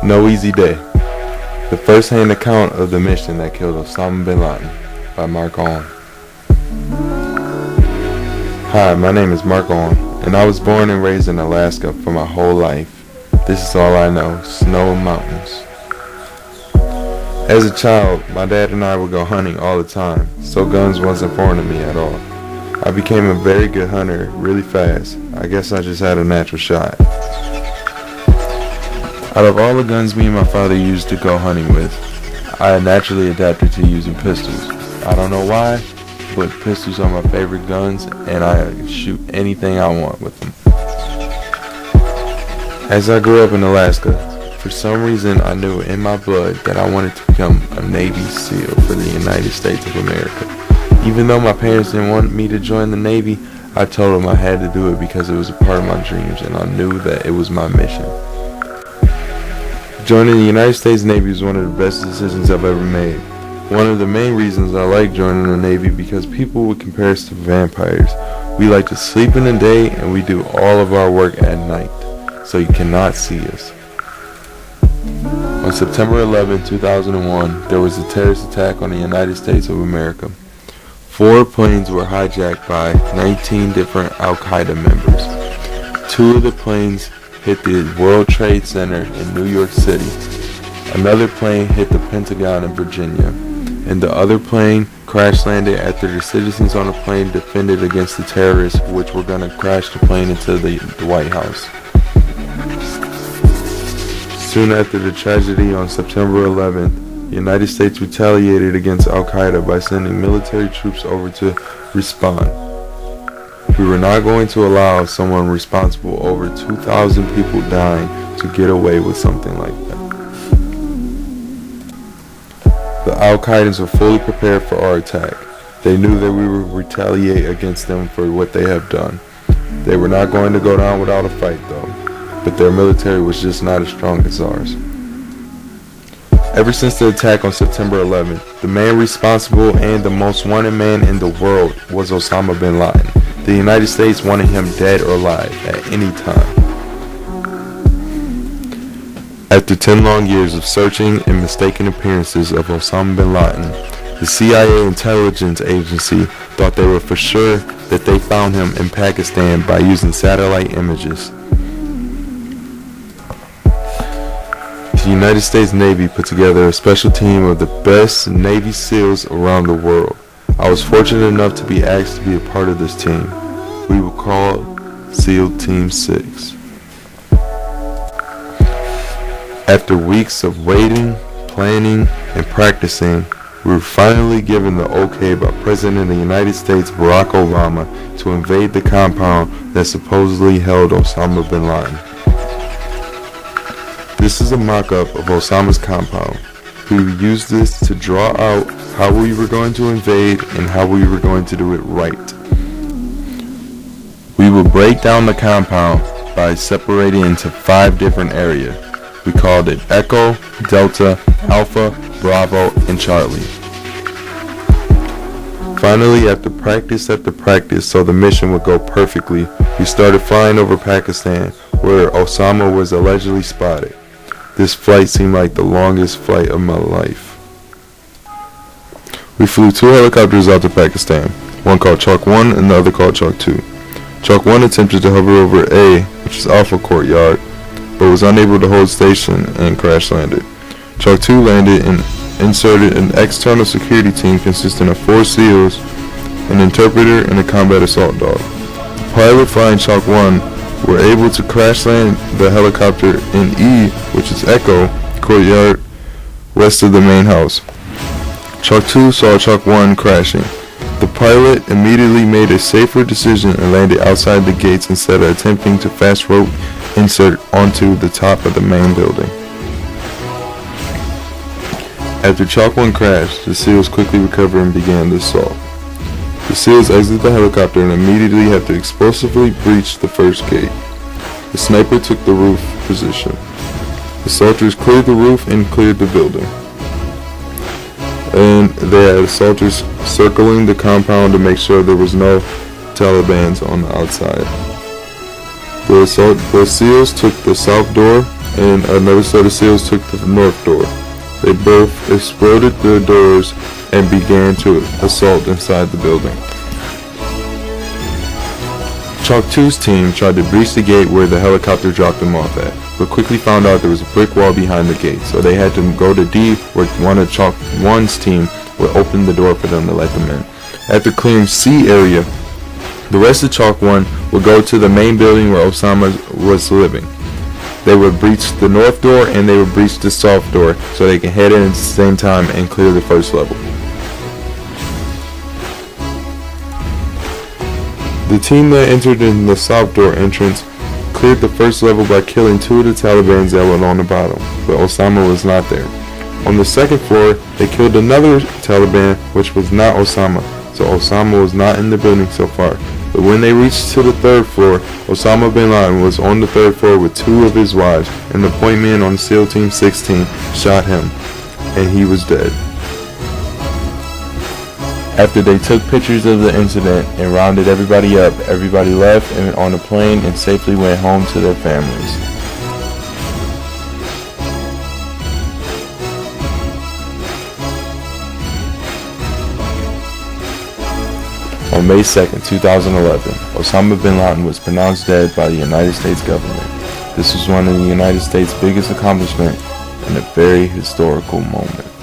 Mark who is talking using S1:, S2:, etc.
S1: No Easy Day. The first-hand account of the mission that killed Osama bin Laden by Mark Owen. Hi, my name is Mark Owen, and I was born and raised in Alaska for my whole life. This is all I know, snow and mountains. As a child, my dad and I would go hunting all the time, so guns wasn't foreign to me at all. I became a very good hunter really fast. I guess I just had a natural shot. Out of all the guns me and my father used to go hunting with, I naturally adapted to using pistols. I don't know why, but pistols are my favorite guns, and I shoot anything I want with them. As I grew up in Alaska, for some reason I knew in my blood that I wanted to become a Navy SEAL for the United States of America. Even though my parents didn't want me to join the Navy, I told them I had to do it because it was a part of my dreams, and I knew that it was my mission. Joining the United States Navy was one of the best decisions I've ever made. One of the main reasons I like joining the Navy because people would compare us to vampires. We like to sleep in the day and we do all of our work at night, so you cannot see us. On September 11, 2001, there was a terrorist attack on the United States of America. 4 planes were hijacked by 19 different Al-Qaeda members. 2 of the planes hit the World Trade Center in New York City. Another plane hit the Pentagon in Virginia. And the other plane crash landed after the citizens on the plane defended against the terrorists, which were going to crash the plane into the White House. Soon after the tragedy on September 11th, the United States retaliated against Al-Qaeda by sending military troops over to respond. We were not going to allow someone responsible over 2,000 people dying to get away with something like that. The Al-Qaedans were fully prepared for our attack. They knew that we would retaliate against them for what they have done. They were not going to go down without a fight though, but their military was just not as strong as ours. Ever since the attack on September 11th, the man responsible and the most wanted man in the world was Osama bin Laden. The United States wanted him dead or alive at any time. After 10 long years of searching and mistaken appearances of Osama bin Laden, the CIA intelligence agency thought they were for sure that they found him in Pakistan by using satellite images. The United States Navy put together a special team of the best Navy SEALs around the world. I was fortunate enough to be asked to be a part of this team. We were called SEAL Team 6. After weeks of waiting, planning, and practicing, we were finally given the okay by President of the United States Barack Obama to invade the compound that supposedly held Osama bin Laden. This is a mock-up of Osama's compound. We used this to draw out how we were going to invade and how we were going to do it right. We will break down the compound by separating into 5 different areas. We called it Echo, Delta, Alpha, Bravo, and Charlie. Finally, after practice, so the mission would go perfectly, we started flying over Pakistan, where Osama was allegedly spotted. This flight seemed like the longest flight of my life. We flew 2 helicopters out to Pakistan, one called Chalk 1 and the other called Chalk 2. Chalk 1 attempted to hover over A, which is Alpha Courtyard, but was unable to hold station and crash landed. Chalk 2 landed and inserted an external security team consisting of 4 SEALs, an interpreter, and a combat assault dog. The pilot flying Chalk 1 were able to crash land the helicopter in E, which is Echo Courtyard, west of the main house. Chalk 2 saw Chalk 1 crashing. The pilot immediately made a safer decision and landed outside the gates instead of attempting to fast rope insert onto the top of the main building. After Chalk 1 crashed, the SEALs quickly recovered and began the assault. The SEALs exited the helicopter and immediately had to explosively breach the first gate. The sniper took the roof position. The soldiers cleared the roof and cleared the building. And they had soldiers circling the compound to make sure there was no Talibans on the outside. The SEALs took the south door and another set of SEALs took the north door. They both exploded the doors and began to assault inside the building. Chalk 2's team tried to breach the gate where the helicopter dropped them off at, but quickly found out there was a brick wall behind the gate, so they had to go to D where one of Chalk 1's team would open the door for them to let them in. After clearing C area, the rest of Chalk 1 would go to the main building where Osama was living. They would breach the north door and they would breach the south door so they can head in at the same time and clear the first level. The team that entered in the south door entrance cleared the first level by killing 2 of the Taliban that were on the bottom, but Osama was not there. On the second floor, they killed another Taliban, which was not Osama, so Osama was not in the building so far. But when they reached to the third floor, Osama bin Laden was on the third floor with 2 of his wives, and the point man on SEAL Team 16 shot him, and he was dead. After they took pictures of the incident and rounded everybody up, everybody left and on a plane and safely went home to their families. On May 2nd, 2011, Osama bin Laden was pronounced dead by the United States government. This was one of the United States' biggest accomplishments and a very historical moment.